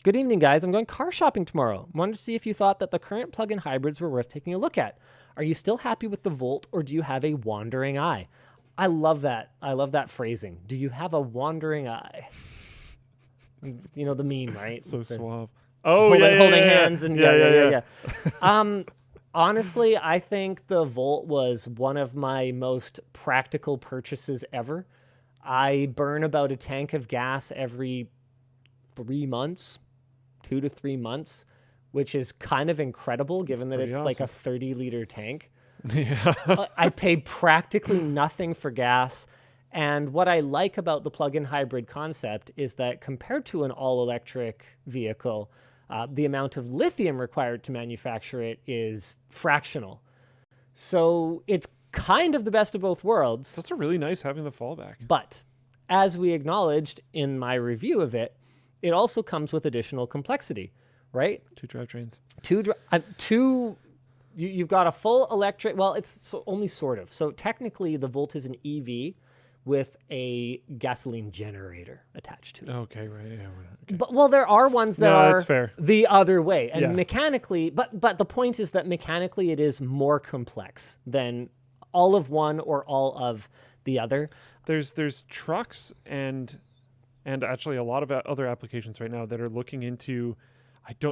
Good evening, guys. I'm going car shopping tomorrow. Wanted to see if you thought that the current plug-in hybrids were worth taking a look at. Are you still happy with the Volt, or do you have a wandering eye? I love that. I love that phrasing. Do you have a wandering eye? You know the meme, right? So The suave. holding yeah. hands and yeah. Honestly, I think the Volt was one of my most practical purchases ever. I burn about a tank of gas every 3 months, 2 to 3 months, which is kind of incredible given that it's like a 30-liter tank. Yeah. I pay practically nothing for gas. And what I like about the plug-in hybrid concept is that compared to an all-electric vehicle, the amount of lithium required to manufacture it is fractional. So it's kind of the best of both worlds. That's a really nice having the fallback. But as we acknowledged in my review of it, it also comes with additional complexity, right? 2 drivetrains. You've got a full electric. Well, it's only sort of. So technically, the Volt is an EV with a gasoline generator attached to it. Okay, right. Yeah. Okay. But there are ones that are that's fair. the other way, and Yeah. mechanically. But the point is that mechanically, it is more complex than all of one or all of the other. There's trucks and actually a lot of other applications right now that are looking into.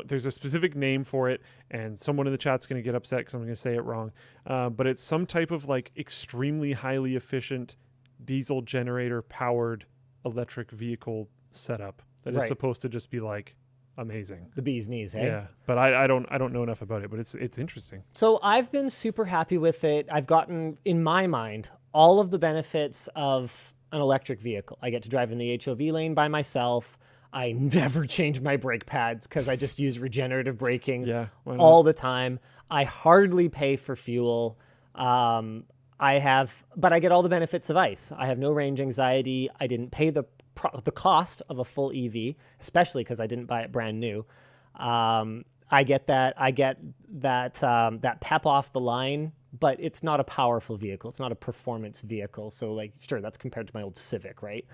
There's a specific name for it, and someone in the chat's going to get upset because I'm going to say it wrong. But it's some type of like extremely highly efficient diesel generator powered electric vehicle setup that is supposed to just be like amazing. The bee's knees, hey? Yeah, but I don't know enough about it, but it's interesting. So I've been super happy with it. I've gotten, in my mind, all of the benefits of an electric vehicle. I get to drive in the HOV lane by myself. I never change my brake pads because I just use regenerative braking all the time. I hardly pay for fuel. But I get all the benefits of ICE. I have no range anxiety. I didn't pay the cost of a full EV, especially because I didn't buy it brand new. I get that pep off the line, but it's not a powerful vehicle. It's not a performance vehicle. So like, sure, that's compared to my old Civic, right?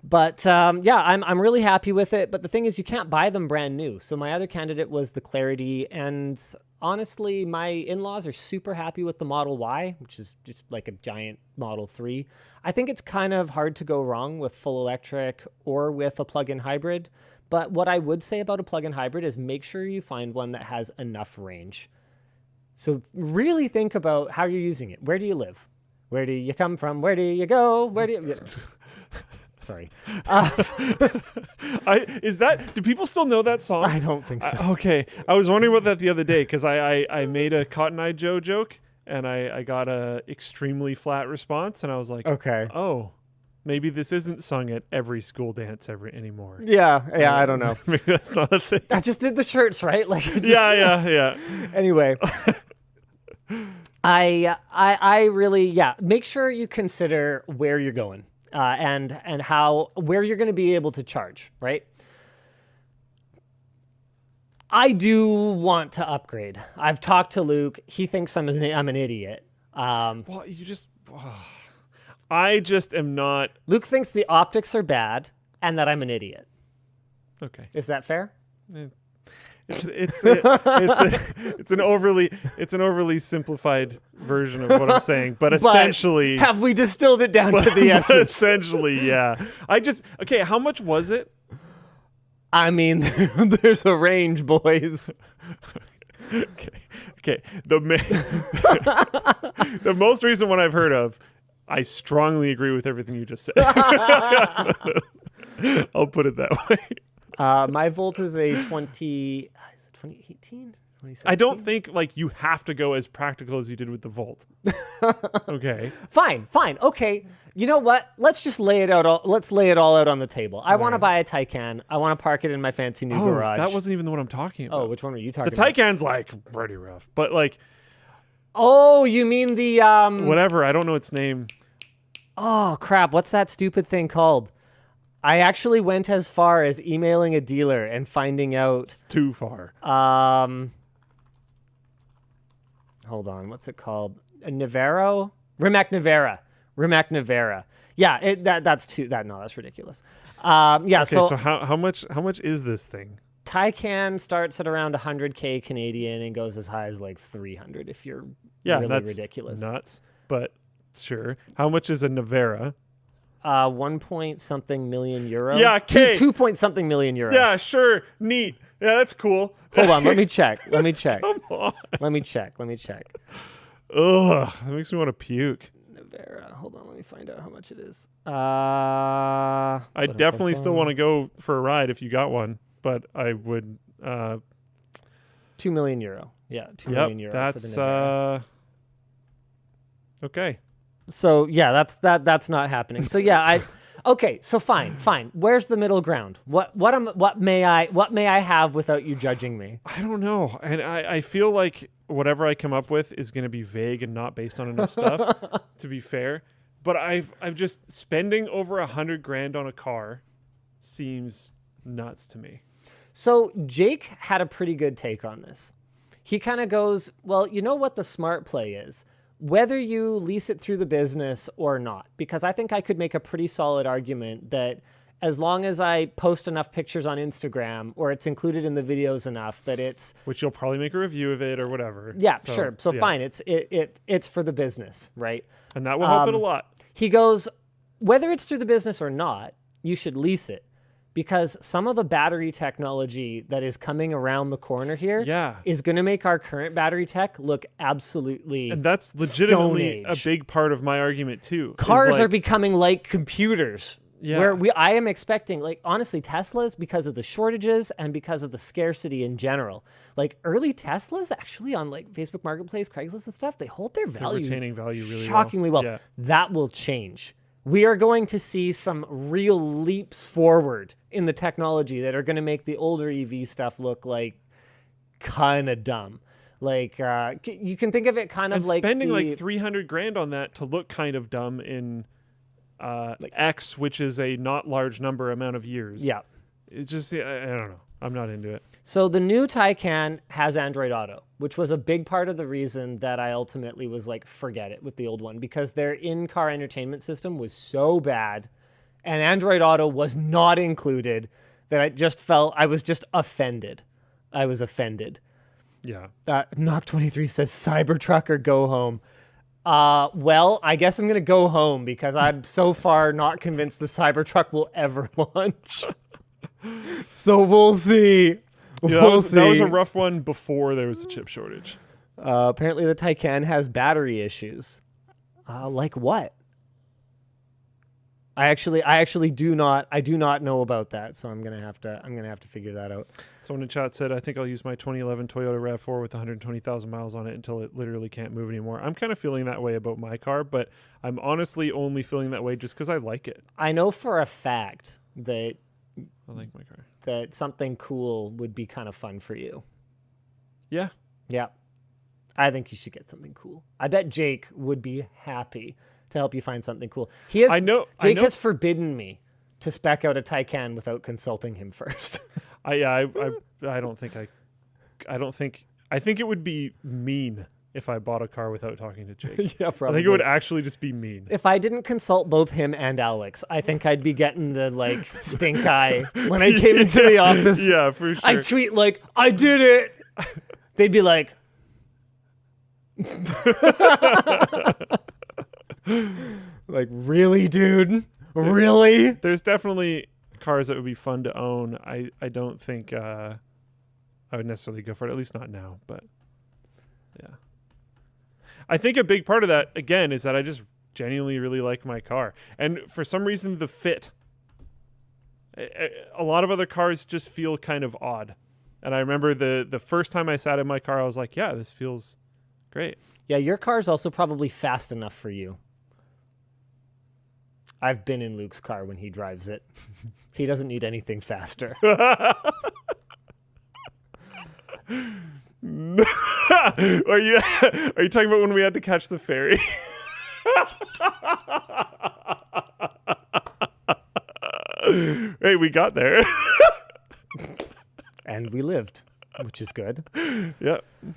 But I'm really happy with it. But the thing is, you can't buy them brand new. So my other candidate was the Clarity, and honestly, my in-laws are super happy with the Model Y, which is just like a giant Model 3. I think it's kind of hard to go wrong with full electric or with a plug-in hybrid. But what I would say about a plug-in hybrid is make sure you find one that has enough range. So really think about how you're using it. Where do you live? Where do you come from? Where do you go? Where do you... Sorry. Do people still know that song? I don't think so. Okay. I was wondering about that the other day because I made a Cotton Eye Joe joke and I got a extremely flat response, and I was like, okay. Oh, maybe this isn't sung at every school dance anymore. Yeah, I don't know. Maybe that's not a thing. I just did the shirts, right? Like Yeah. Anyway. I really make sure you consider where you're going. And where you're going to be able to charge, right? I do want to upgrade. I've talked to Luke. He thinks I'm an idiot. Well, I just am not. Luke thinks the optics are bad and that I'm an idiot. Okay. Is that fair? It's an overly simplified version of what I'm saying, but essentially, have we distilled it down to the essence? Essentially, yeah. How much was it? I mean, there's a range, boys. Okay. The most recent one I've heard of, I strongly agree with everything you just said. I'll put it that way. My Volt is a 2018? I don't think you have to go as practical as you did with the Volt. Okay. Fine. Okay. You know what? Let's just lay it out. Let's lay it all out on the table. I want to buy a Taycan. I want to park it in my fancy new garage. That wasn't even the one I'm talking about. Oh, which one were you talking the about? The Taycan's pretty rough, but Oh, you mean the whatever? I don't know its name. Oh crap! What's that stupid thing called? I actually went as far as emailing a dealer and finding out. It's too far. Hold on. What's it called? A Rimac Navara. Yeah, that's ridiculous. Yeah. Okay, So so how much is this thing? Taycan starts at around 100K Canadian and goes as high as like 300 if you're Yeah, really that's ridiculous. nuts. But sure. How much is a Navera? 1 point something million euro. Yeah, okay. 2 point something million euro. Yeah, sure. Neat. Yeah, that's cool. Hold on, let me check. Let me check. Come on. Let me check. Let me check. Ugh, that makes me want to puke. Navera. Hold on, let me find out how much it is. I definitely still want to go for a ride if you got one, but I would 2 million euro. Yeah, 2 million euro. That's for the Navera. Okay. So yeah, that's not happening. So yeah, okay, so fine. Where's the middle ground? What may I have without you judging me? I don't know. And I feel like whatever I come up with is going to be vague and not based on enough stuff, to be fair. But I've just spending over $100,000 on a car seems nuts to me. So Jake had a pretty good take on this. He kind of goes, well, you know what the smart play is? Whether you lease it through the business or not, because I think I could make a pretty solid argument that as long as I post enough pictures on Instagram or it's included in the videos enough that it's... Which you'll probably make a review of it or whatever. Yeah, sure. So yeah. fine. It's for the business, right? And that will help it a lot. He goes, whether it's through the business or not, you should lease it. Because some of the battery technology that is coming around the corner here is going to make our current battery tech look absolutely And that's legitimately Stone a Age. big part of my argument too. Cars are becoming like computers. Yeah. Where I am expecting, like, honestly, Teslas, because of the shortages and because of the scarcity in general, like early Teslas actually on like Facebook Marketplace, Craigslist and stuff, they hold their value retaining value really shockingly well. Yeah. That will change. We are going to see some real leaps forward in the technology that are going to make the older EV stuff look like kind of dumb. Like you can think of it kind of and like spending like $300,000 on that to look kind of dumb in X, which is a not large number amount of years. Yeah. It's just I don't know. I'm not into it. So the new Taycan has Android Auto, which was a big part of the reason that I ultimately was like, forget it with the old one, because their in-car entertainment system was so bad and Android Auto was not included that I was just offended. I was offended. Yeah. Knock23 says Cybertruck or go home. Well, I guess I'm going to go home because I'm so far not convinced the Cybertruck will ever launch. So we'll see. Yeah, that was a rough one before there was a chip shortage. Apparently the Taycan has battery issues. Like what? I actually do not know about that, so I'm gonna have to figure that out. Someone in chat said, I think I'll use my 2011 Toyota RAV4 with 120,000 miles on it until it literally can't move anymore. I'm kind of feeling that way about my car, but I'm honestly only feeling that way just because I like it. I know for a fact that I like my car. That something cool would be kind of fun for you. Yeah. Yeah. I think you should get something cool. I bet Jake would be happy to help you find something cool. Jake has forbidden me to spec out a Taycan without consulting him first. I think it would be mean if I bought a car without talking to Jake. Yeah, probably. I think it would actually just be mean. If I didn't consult both him and Alex, I think I'd be getting the like stink eye when I came into the office. Yeah, for sure. I tweet like, I did it. They'd be like, like, really, dude? Really? There's definitely cars that would be fun to own. I don't think I would necessarily go for it, at least not now, but yeah. I think a big part of that, again, is that I just genuinely really like my car. And for some reason, the fit. A lot of other cars just feel kind of odd. And I remember the first time I sat in my car, I was like, yeah, this feels great. Yeah, your car's also probably fast enough for you. I've been in Luke's car when he drives it. He doesn't need anything faster. Are you talking about when we had to catch the ferry? Hey, we got there. And we lived, which is good. Yeah.